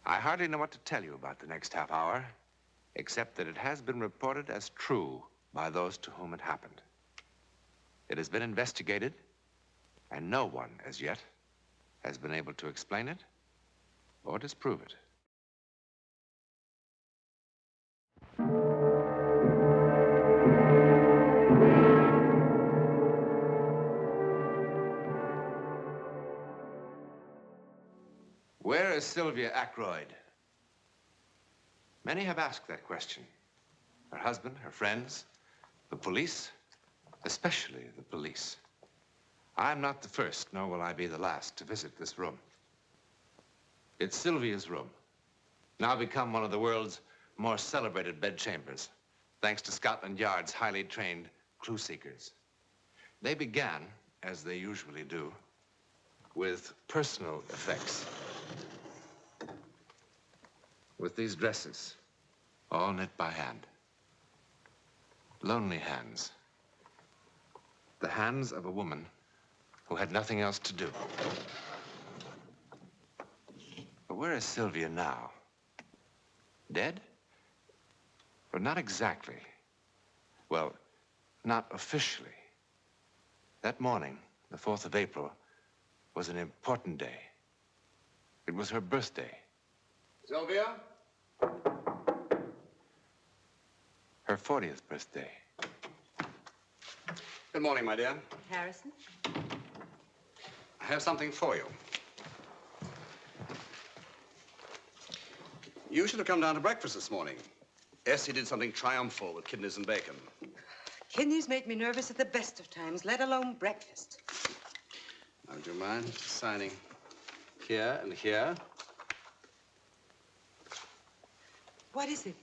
I hardly know what to tell you about the next half hour, except that it has been reported as true by those to whom it happened. It has been investigated, and no one, as yet, has been able to explain it or disprove it. Where is Sylvia Ackroyd? Many have asked that question. Her husband, her friends, the police, especially the police. I'm not the first, nor will I be the last to visit this room. It's Sylvia's room, now become one of the world's more celebrated bedchambers, thanks to Scotland Yard's highly trained clue seekers. They began, as they usually do, with personal effects. With these dresses, all knit by hand. Lonely hands. The hands of a woman who had nothing else to do. But where is Sylvia now? Dead? But not exactly. Well, not officially. That morning, the 4th of April, was an important day. It was her birthday. Sylvia? Her 40th birthday. Good morning, my dear. Harrison? I have something for you. You should have come down to breakfast this morning. Essie did something triumphal with kidneys and bacon. Kidneys make me nervous at the best of times, let alone breakfast. Now, would you mind signing here and here? What is it?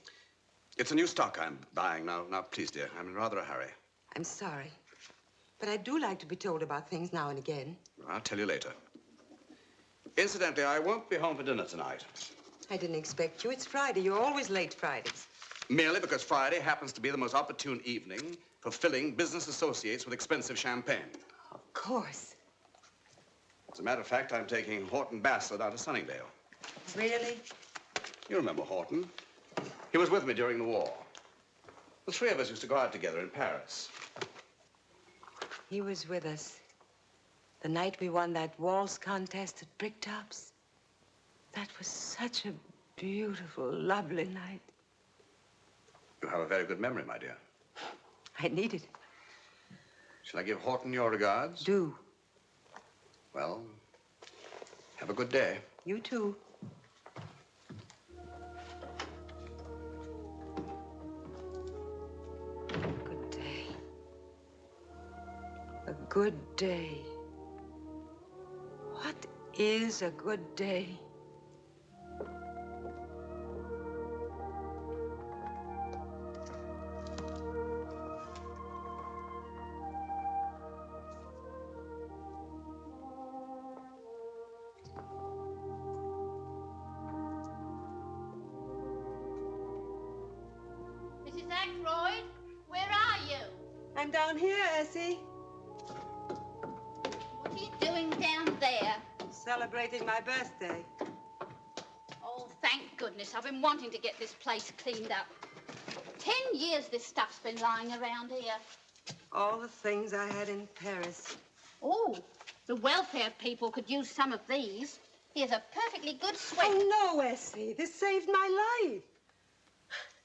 It's a new stock I'm buying now. Now, please, dear, I'm in rather a hurry. I'm sorry, but I do like to be told about things now and again. I'll tell you later. Incidentally, I won't be home for dinner tonight. I didn't expect you. It's Friday. You're always late Fridays. Merely because Friday happens to be the most opportune evening for filling business associates with expensive champagne. Of course. As a matter of fact, I'm taking Horton Bassett out to Sunningdale. Really? You remember Horton? He was with me during the war. The three of us used to go out together in Paris. He was with us the night we won that waltz contest at Bricktops. That was such a beautiful, lovely night. You have a very good memory, my dear. I need it. Shall I give Horton your regards? Do. Well, have a good day. You too. Good day. A good day. What is a good day? Mrs. Ackroyd, where are you? I'm down here, Essie. What are you doing down there? Celebrating my birthday. Oh, thank goodness. I've been wanting to get this place cleaned up. 10 years this stuff's been lying around here. All the things I had in Paris. Oh, the welfare people could use some of these. Here's a perfectly good sweat. Oh, no, Essie. This saved my life.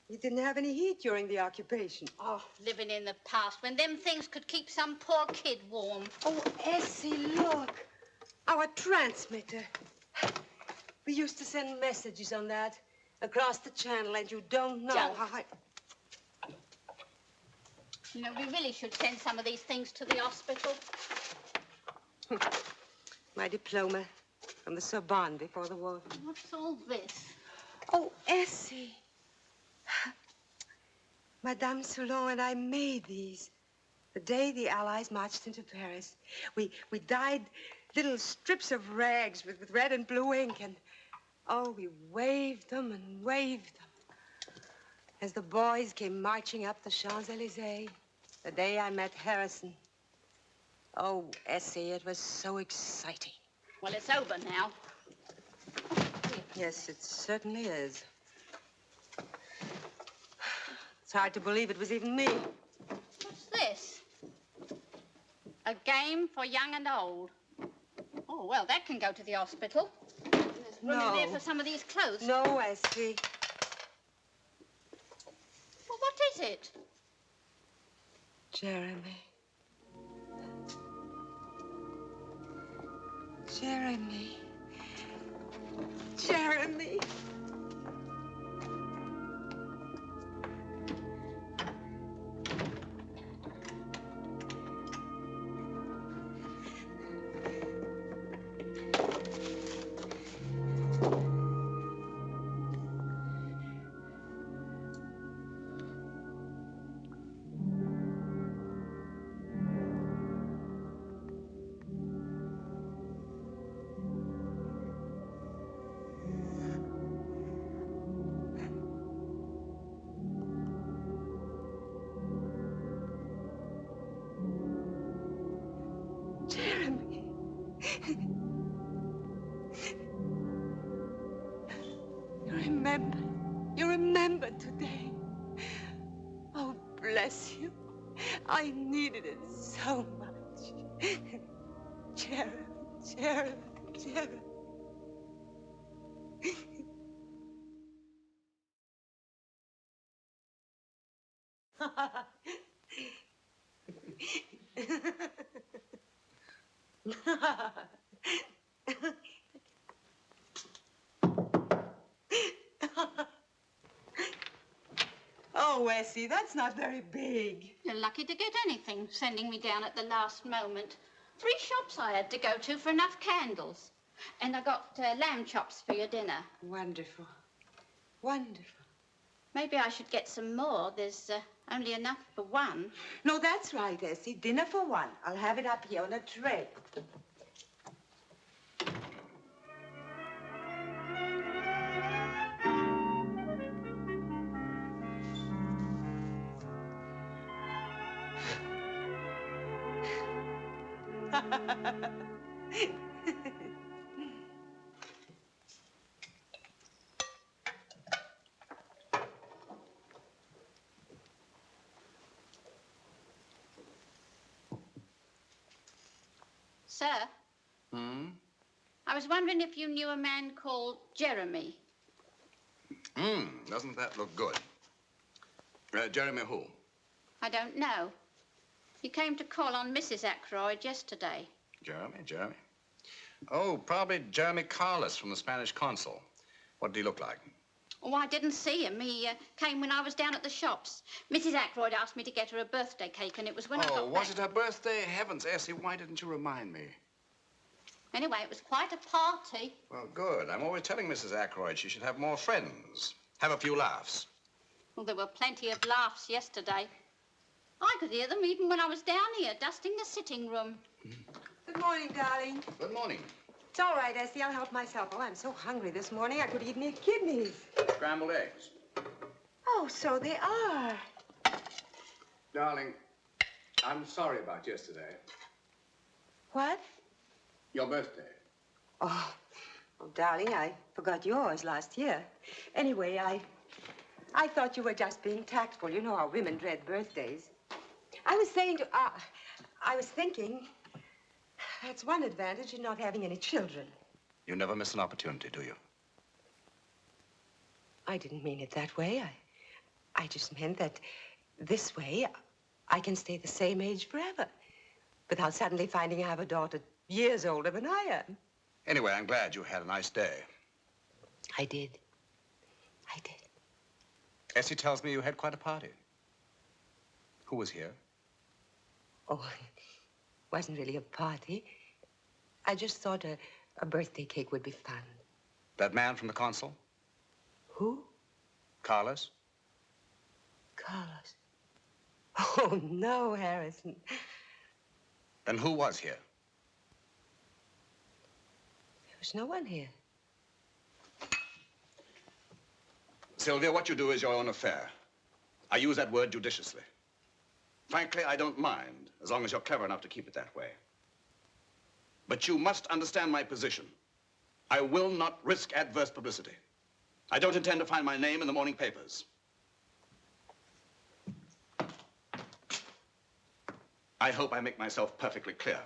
You didn't have any heat during the occupation. Oh, living in the past when them things could keep some poor kid warm. Oh, Essie, look. Our transmitter. We used to send messages on that across the channel, and you don't know Don't. how I... You know, we really should send some of these things to the hospital. My diploma from the Sorbonne before the war. What's all this? Oh, Essie. Madame Soulon and I made these the day the Allies marched into Paris. We dyed little strips of rags with red and blue ink, and oh, we waved them and waved them as the boys came marching up the Champs-Élysées the day I met Harrison. Oh, Essie, it was so exciting. Well, it's over now. Here, Yes, it certainly is. It's hard to believe it was even me. What's this? A game for young and old. Oh, well, that can go to the hospital. There's room in there for some of these clothes. No, Essie. Well, what is it? Jeremy. Jeremy. Jeremy. Jeremy. You remembered today. Oh, bless you. I needed it so much. Jeremy, Jeremy, Jeremy. Oh, Essie, that's not very big. You're lucky to get anything, sending me down at the last moment. 3 shops I had to go to for enough candles. And I got lamb chops for your dinner. Wonderful. Wonderful. Maybe I should get some more. There's only enough for one. No, that's right, Essie. Dinner for one. I'll have it up here on a tray. Sir? I was wondering if you knew a man called Jeremy. Doesn't that look good? Jeremy who? I don't know. He came to call on Mrs. Ackroyd yesterday. Jeremy? Oh, probably Jeremy Carlos from the Spanish consul. What did he look like? Oh, I didn't see him. He came when I was down at the shops. Mrs. Ackroyd asked me to get her a birthday cake, and it was when I got back. Oh, was it her birthday? Heavens, Essie, why didn't you remind me? Anyway, it was quite a party. Well, good. I'm always telling Mrs. Ackroyd she should have more friends. Have a few laughs. Well, there were plenty of laughs yesterday. I could hear them even when I was down here, dusting the sitting room. Good morning, darling. Good morning. It's all right, Essie. I'll help myself. Oh, I'm so hungry this morning, I could eat me kidneys. Scrambled eggs. Oh, so they are. Darling, I'm sorry about yesterday. What? Your birthday. Oh, darling, I forgot yours last year. Anyway, I thought you were just being tactful. You know how women dread birthdays. I was thinking, that's one advantage in not having any children. You never miss an opportunity, do you? I didn't mean it that way. I just meant that this way I can stay the same age forever without suddenly finding I have a daughter years older than I am. Anyway, I'm glad you had a nice day. I did. Essie tells me you had quite a party. Who was here? Oh, it wasn't really a party. I just thought a birthday cake would be fun. That man from the consul? Who? Carlos? Carlos. Oh, no, Harrison. Then who was here? There was no one here. Sylvia, what you do is your own affair. I use that word judiciously. Frankly, I don't mind, as long as you're clever enough to keep it that way. But you must understand my position. I will not risk adverse publicity. I don't intend to find my name in the morning papers. I hope I make myself perfectly clear.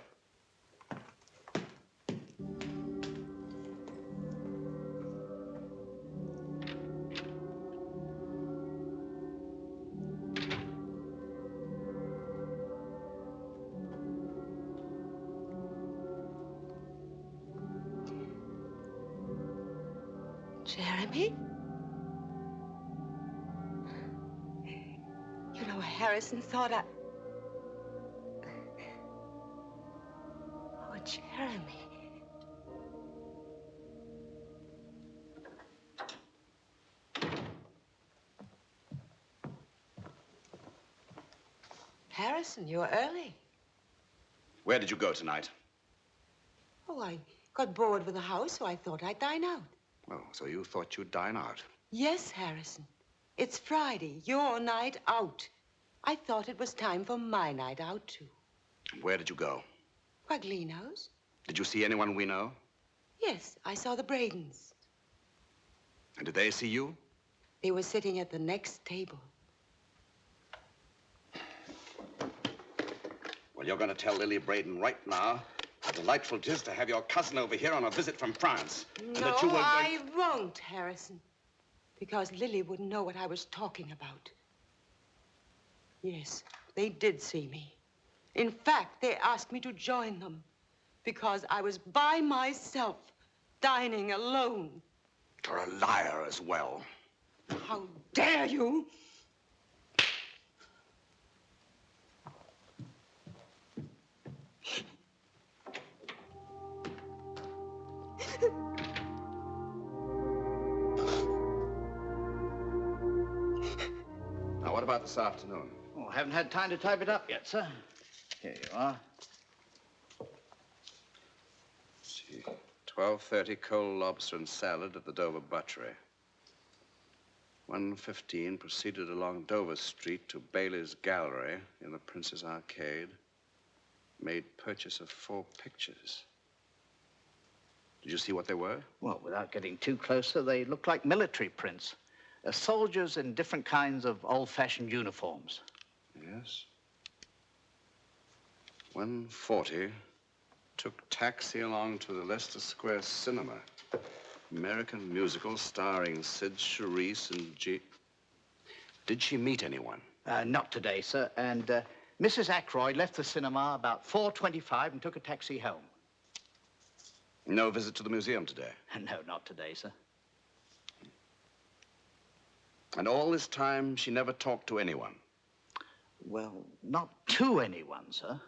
Jeremy? You know, Harrison thought I... Oh, Jeremy. Harrison, you're early. Where did you go tonight? Oh, I got bored with the house, so I thought I'd dine out. Oh, so you thought you'd dine out? Yes, Harrison. It's Friday, your night out. I thought it was time for my night out, too. Where did you go? Quaglino's? Did you see anyone we know? Yes, I saw the Bradens. And did they see you? They were sitting at the next table. Well, you're going to tell Lily Braden right now how delightful it is to have your cousin over here on a visit from France. And No, that you will... I won't, Harrison. Because Lily wouldn't know what I was talking about. Yes, they did see me. In fact, they asked me to join them because I was by myself, dining alone. You're a liar as well. How dare you? Now, what about this afternoon? Oh, I haven't had time to type it up yet, sir. Here you are. Let's see. 12:30 cold lobster and salad at the Dover Butchery. 1:15 proceeded along Dover Street to Bailey's Gallery in the Prince's Arcade. Made purchase of 4 pictures. Did you see what they were? Well, without getting too close, sir, they look like military prints. Soldiers in different kinds of old-fashioned uniforms. Yes. 1:40 took taxi along to the Leicester Square Cinema. American musical starring Sid Charisse and G. Did she meet anyone? Not today, sir. And Mrs. Ackroyd left the cinema about 4:25 and took a taxi home. No visit to the museum today? No, not today, sir. And all this time, she never talked to anyone? Well, not to anyone, sir.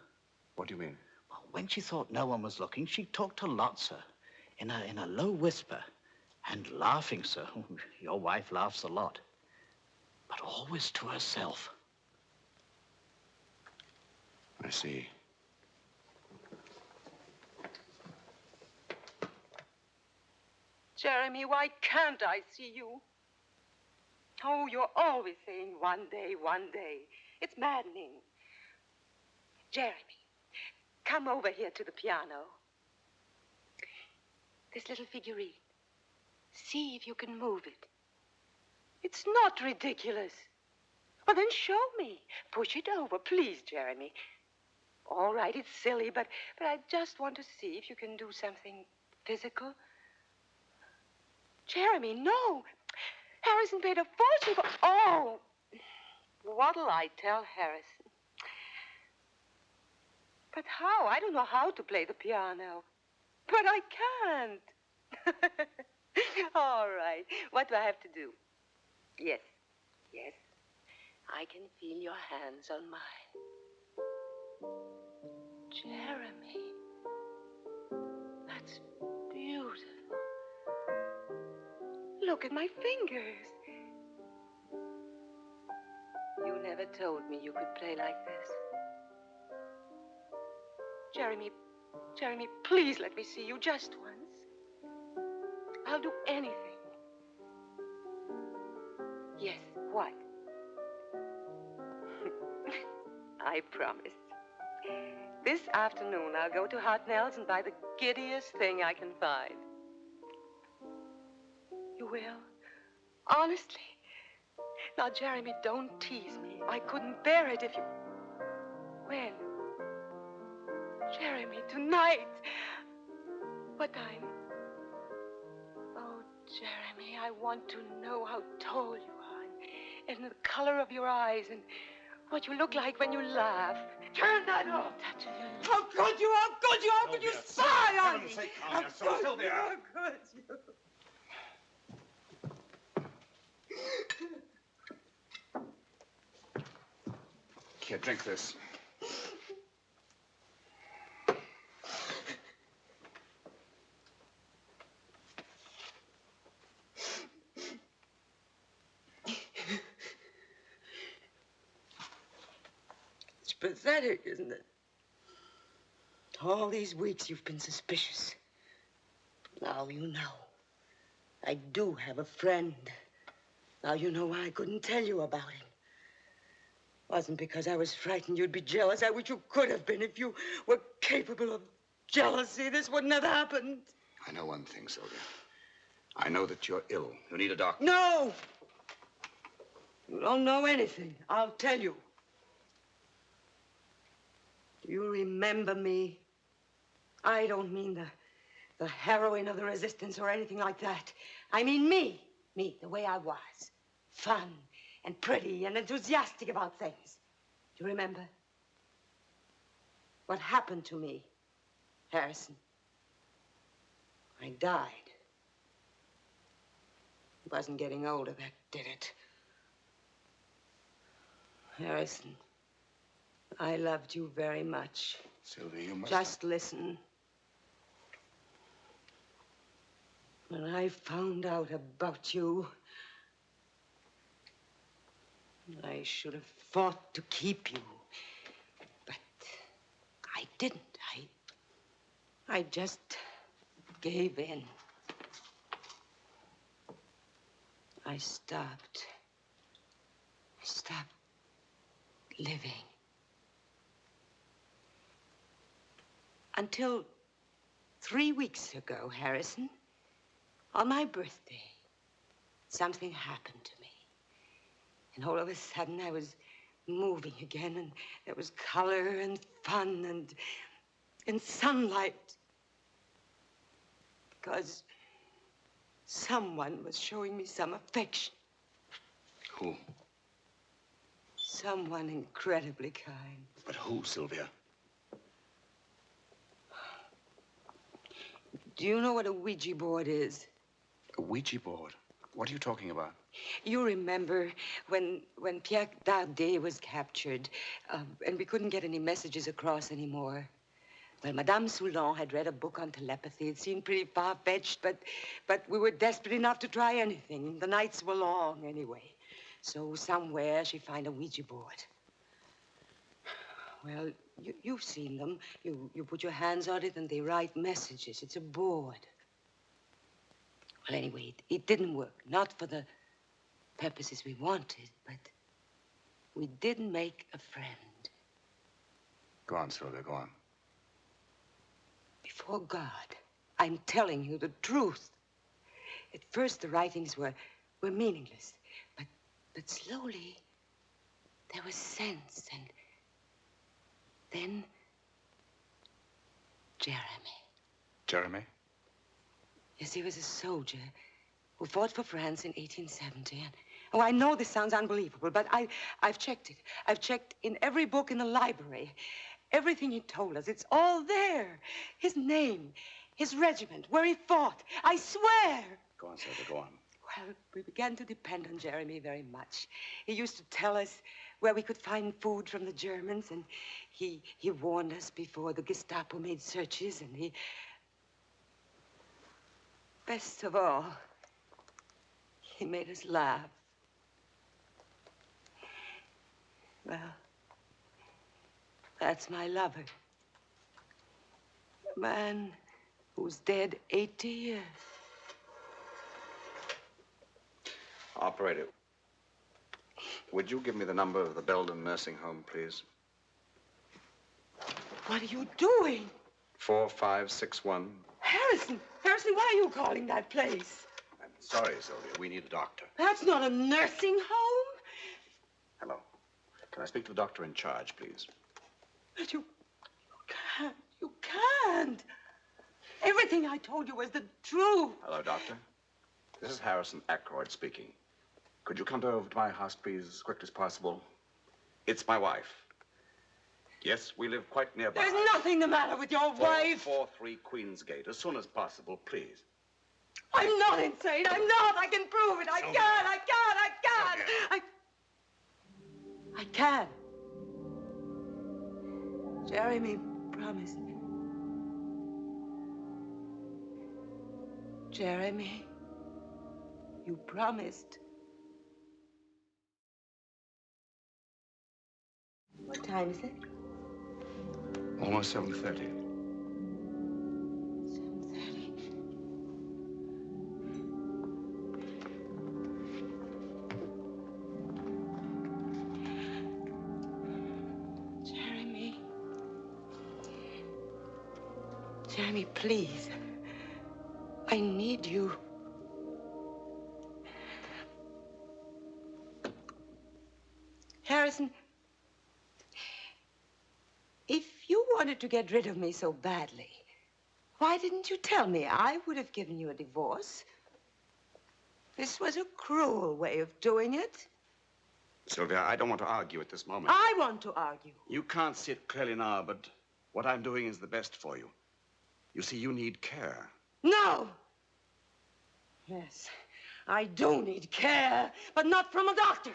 What do you mean? Well, when she thought no one was looking, she talked a lot, sir. In a low whisper. And laughing, sir. Your wife laughs a lot. But always to herself. I see. Jeremy, why can't I see you? Oh, you're always saying one day, one day. It's maddening. Jeremy, come over here to the piano. This little figurine. See if you can move it. It's not ridiculous. Well, then show me. Push it over, please, Jeremy. All right, it's silly, but I just want to see if you can do something physical. Jeremy, no. Harrison paid a fortune for... Oh! What'll I tell Harrison? But how? I don't know how to play the piano. But I can't. All right. What do I have to do? Yes. Yes. I can feel your hands on mine. Jeremy. That's beautiful. Look at my fingers. You never told me you could play like this. Jeremy, please let me see you just once. I'll do anything. Yes, what? I promise. This afternoon, I'll go to Hartnell's and buy the giddiest thing I can find. will? Honestly? Now, Jeremy, don't tease me. I couldn't bear it if you... When? Jeremy, tonight. What time? Oh, Jeremy, I want to know how tall you are and the color of your eyes and what you look like when you laugh. Turn that off. How could you? How could you? How could you spy on me? How could you? How could you? Here, drink this. It's pathetic, isn't it? All these weeks you've been suspicious. Now you know. I do have a friend. Now you know why I couldn't tell you about him. It wasn't because I was frightened you'd be jealous. I wish you could have been. If you were capable of jealousy, this wouldn't have happened. I know one thing, Sylvia. I know that you're ill. You need a doctor. No! You don't know anything. I'll tell you. Do you remember me? I don't mean the heroine of the resistance or anything like that. I mean me. Me, the way I was. Fun and pretty and enthusiastic about things. Do you remember? What happened to me, Harrison? I died. It wasn't getting older, that did it. Harrison, I loved you very much. Sylvia, you must... Just listen. When I found out about you, I should have fought to keep you. But I didn't. I just gave in. I stopped living. Until 3 weeks ago, Harrison, on my birthday, something happened to me. And all of a sudden, I was moving again, and there was color and fun and sunlight. Because someone was showing me some affection. Who? Someone incredibly kind. But who, Sylvia? Do you know what a Ouija board is? A Ouija board? What are you talking about? You remember when Pierre Dardet was captured, and we couldn't get any messages across anymore. Well, Madame Soulon had read a book on telepathy. It seemed pretty far-fetched, but we were desperate enough to try anything. The nights were long, anyway. So somewhere she found a Ouija board. Well, you've seen them. You put your hands on it and they write messages. It's a board. Well, anyway, it didn't work. Not for the purposes we wanted, but we did make a friend. Go on, Sylvia, go on. Before God, I'm telling you the truth. At first, the writings were meaningless, but slowly, there was sense, and then Jeremy. Jeremy? Yes, he was a soldier who fought for France in 1870. And, oh, I know this sounds unbelievable, but I've checked it. I've checked in every book in the library. Everything he told us, it's all there. His name, his regiment, where he fought. I swear. Go on, Sylvia, go on. Well, we began to depend on Jeremy very much. He used to tell us where we could find food from the Germans, and he warned us before the Gestapo made searches, and he... Best of all, he made us laugh. Well, that's my lover. A man who's dead 80 years. Operator, would you give me the number of the Belden nursing home, please? What are you doing? 4561. Harrison, why are you calling that place? I'm Sorry, Sylvia. We need a doctor. That's not a nursing home. Hello. Can I speak to the doctor in charge, please? But you can't. You can't. Everything I told you was the truth. Hello, doctor. This is Harrison Ackroyd speaking. Could you come over to my house, please, as quickly as possible? It's my wife. Yes, we live quite nearby. There's nothing the matter with your wife. 443 Queensgate, as soon as possible, please. I'm not insane. I'm not. I can prove it. I can. Jeremy promised me. Jeremy, you promised. What time is it? Almost 7:30. 7:30. Jeremy, please. I need you. Harrison, if you wanted to get rid of me so badly, why didn't you tell me? I would have given you a divorce. This was a cruel way of doing it. Sylvia, I don't want to argue at this moment. I want to argue. You can't see it clearly now, but what I'm doing is the best for you. You see, you need care. No. Yes, I do need care, but not from a doctor.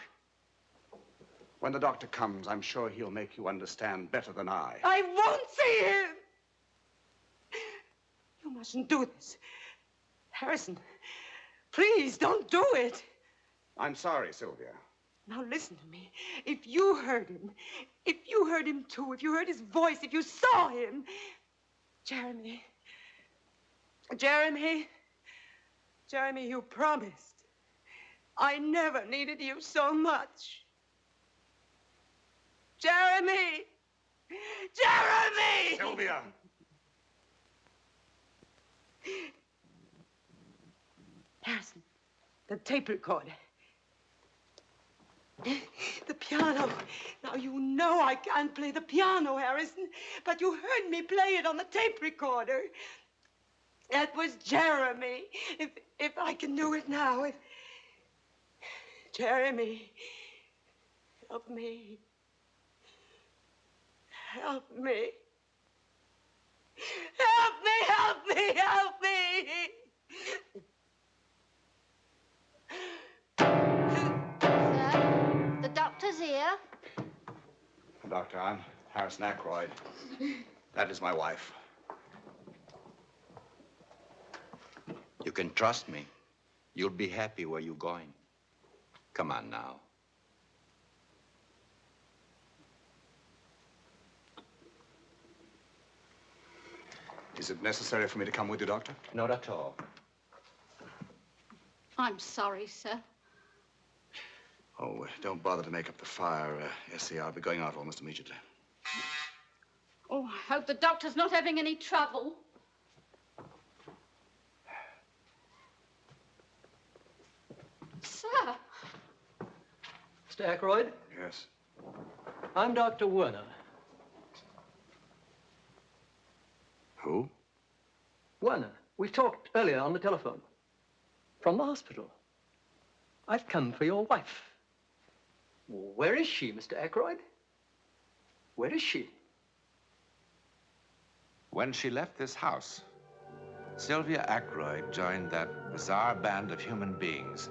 When the doctor comes, I'm sure he'll make you understand better than I. I won't see him. You mustn't do this. Harrison, please don't do it. I'm sorry, Sylvia. Now listen to me. If you heard him too, if you heard his voice, if you saw him, Jeremy, you promised. I never needed you so much. Jeremy! Sylvia! Harrison, the tape recorder. The piano. Now, you know I can't play the piano, Harrison, but you heard me play it on the tape recorder. That was Jeremy. If I can do it now, Jeremy, help me. Help me. Help me. Sir, the doctor's here. Doctor, I'm Harrison Ackroyd. That is my wife. You can trust me. You'll be happy where you're going. Come on now. Is it necessary for me to come with you, Doctor? Not at all. I'm sorry, sir. Oh, don't bother to make up the fire, S.C. I'll be going out almost immediately. Oh, I hope the doctor's not having any trouble. Sir. Mr. Ackroyd? Yes. I'm Dr. Werner. Who? Werner. We talked earlier on the telephone. From the hospital. I've come for your wife. Where is she, Mr. Ackroyd? Where is she? When she left this house, Sylvia Ackroyd joined that bizarre band of human beings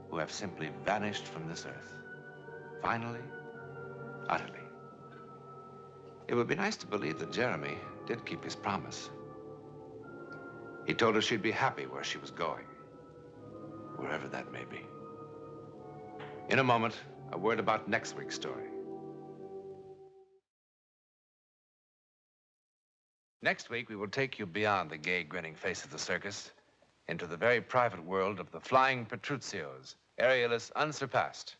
who have simply vanished from this earth. Finally, utterly. It would be nice to believe that Jeremy did keep his promise. He told her she'd be happy where she was going, wherever that may be. In a moment, a word about next week's story. Next week, we will take you beyond the gay, grinning face of the circus into the very private world of the flying Petruccios, aerialists unsurpassed,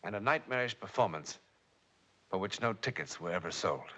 and a nightmarish performance for which no tickets were ever sold.